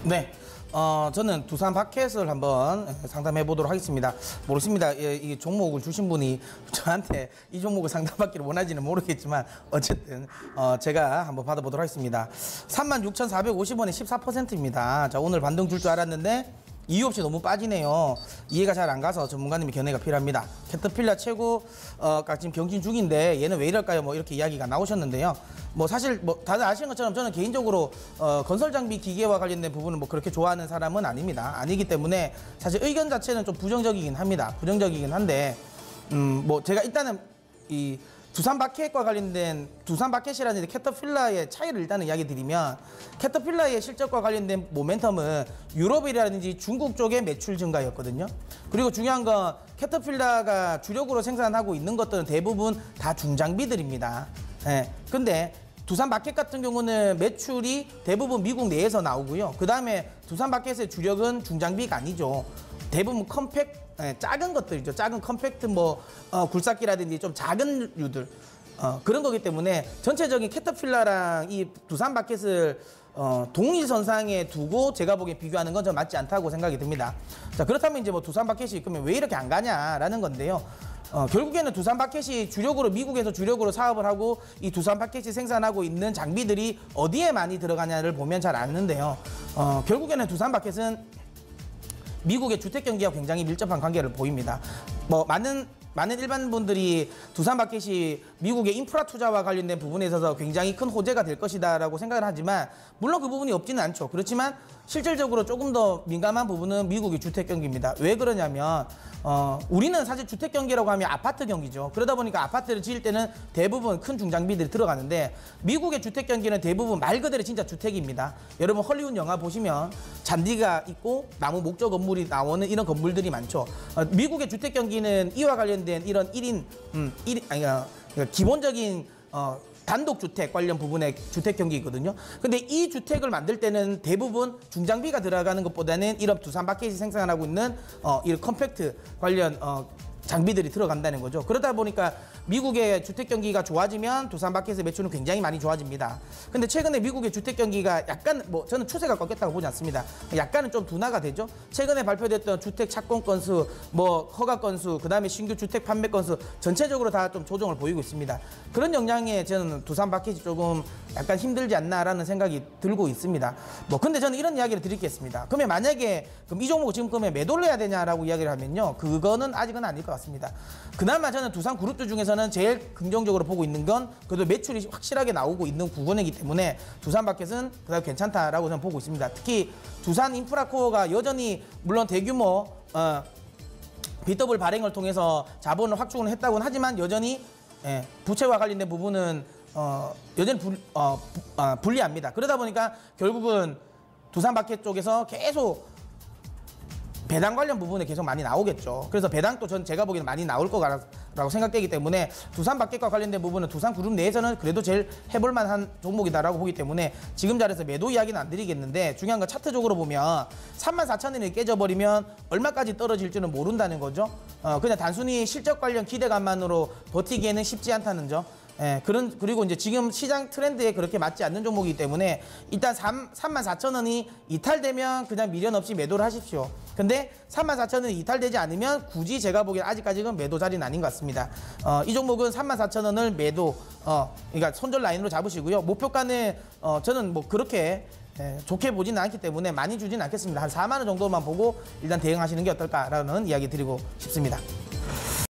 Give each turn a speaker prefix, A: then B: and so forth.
A: 네. 저는 두산 바켓을 한번 상담해 보도록 하겠습니다. 모르겠습니다. 이 종목을 주신 분이 저한테 이 종목을 상담받기를 원하지는 모르겠지만 어쨌든 제가 한번 받아보도록 하겠습니다. 36,450원에 14%입니다. 자, 오늘 반등 줄 줄 알았는데 이유 없이 너무 빠지네요. 이해가 잘 안 가서 전문가님의 견해가 필요합니다. 캐터필라 최고가 지금 경진 중인데 얘는 왜 이럴까요? 뭐 이렇게 이야기가 나오셨는데요. 뭐 사실 뭐 다들 아시는 것처럼 저는 개인적으로 건설 장비 기계와 관련된 부분을 뭐 그렇게 좋아하는 사람은 아닙니다. 아니기 때문에 사실 의견 자체는 좀 부정적이긴 합니다. 부정적이긴 한데 뭐 제가 일단은 이 두산 바켓과 관련된 두산 바켓이라는 캐터필라의 차이를 일단은 이야기 드리면 캐터필라의 실적과 관련된 모멘텀은 유럽이라든지 중국 쪽의 매출 증가였거든요. 그리고 중요한 건 캐터필라가 주력으로 생산하고 있는 것들은 대부분 다 중장비들입니다. 예. 근데 두산 바켓 같은 경우는 매출이 대부분 미국 내에서 나오고요. 그 다음에 두산 바켓의 주력은 중장비가 아니죠. 대부분 작은 것들이죠. 작은 컴팩트 굴삭기라든지 좀 작은 류들 그런 거기 때문에 전체적인 캐터필라랑 이 두산 바켓을 동일선상에 두고 제가 보기에 비교하는 건 좀 맞지 않다고 생각이 듭니다. 자, 그렇다면 이제 뭐 두산 바켓이 그러면 왜 이렇게 안 가냐라는 건데요. 결국에는 두산 바켓이 주력으로 미국에서 주력으로 사업을 하고 이 두산 바켓이 생산하고 있는 장비들이 어디에 많이 들어가냐를 보면 잘 아는데요. 결국에는 두산 바켓은 미국의 주택 경기와 굉장히 밀접한 관계를 보입니다. 뭐 많은 일반 분들이 두산 바켓이 미국의 인프라 투자와 관련된 부분에 있어서 굉장히 큰 호재가 될 것이다라고 생각을 하지만 물론 그 부분이 없지는 않죠. 그렇지만 실질적으로 조금 더 민감한 부분은 미국의 주택 경기입니다. 왜 그러냐면 우리는 사실 주택 경기라고 하면 아파트 경기죠. 그러다 보니까 아파트를 지을 때는 대부분 큰 중장비들이 들어가는데 미국의 주택 경기는 대부분 말 그대로 진짜 주택입니다. 여러분 헐리우드 영화 보시면 잔디가 있고 나무 목조 건물이 나오는 이런 건물들이 많죠. 미국의 주택 경기는 이와 관련된 이런 기본적인 단독주택 관련 부분의 주택 경기거든요. 근데 이 주택을 만들 때는 대부분 중장비가 들어가는 것보다는 이런 두산 바켓이 생산하고 있는 이런 컴팩트 관련 장비들이 들어간다는 거죠. 그러다 보니까 미국의 주택 경기가 좋아지면 두산 바켓의 매출은 굉장히 많이 좋아집니다. 근데 최근에 미국의 주택 경기가 약간 저는 추세가 꺾였다고 보지 않습니다. 약간은 좀 둔화가 되죠. 최근에 발표됐던 주택 착공 건수, 허가 건수, 그다음에 신규 주택 판매 건수 전체적으로 다 좀 조정을 보이고 있습니다. 그런 영향에 저는 두산 바켓이 조금 약간 힘들지 않나라는 생각이 들고 있습니다. 근데 저는 이런 이야기를 드리겠습니다. 그러면 만약에 그럼 이 종목을 지금 그러면 매도를 해야 되냐라고 이야기를 하면요. 그거는 아직은 아닐 것 같습니다. 그나마 저는 두산 그룹주 중에서는 제일 긍정적으로 보고 있는 건 그래도 매출이 확실하게 나오고 있는 구간이기 때문에 두산 바켓은 그다음 괜찮다라고 저는 보고 있습니다. 특히 두산 인프라코어가 여전히 물론 대규모 BW 발행을 통해서 자본을 확충을 했다고는 하지만 여전히 부채와 관련된 부분은 여전히 불리합니다. 그러다 보니까 결국은 두산 바켓 쪽에서 계속 배당 관련 부분에 계속 많이 나오겠죠. 그래서 배당도 제가 보기에는 많이 나올 거라고 생각되기 때문에 두산 바켓과 관련된 부분은 두산 그룹 내에서는 그래도 제일 해볼 만한 종목이다라고 보기 때문에 지금 자리에서 매도 이야기는 안 드리겠는데 중요한 건 차트적으로 보면 34,000원이 깨져버리면 얼마까지 떨어질지는 모른다는 거죠. 그냥 단순히 실적 관련 기대감만으로 버티기에는 쉽지 않다는 점. 그리고 이제 지금 시장 트렌드에 그렇게 맞지 않는 종목이기 때문에 일단 34,000원이 이탈되면 그냥 미련 없이 매도를 하십시오. 근데 34,000원이 이탈되지 않으면 굳이 제가 보기엔 아직까지는 매도 자리는 아닌 것 같습니다. 이 종목은 34,000원을 매도, 그러니까 손절 라인으로 잡으시고요. 목표가는 저는 그렇게 좋게 보지는 않기 때문에 많이 주지는 않겠습니다. 한 4만 원 정도만 보고 일단 대응하시는 게 어떨까라는 이야기 드리고 싶습니다.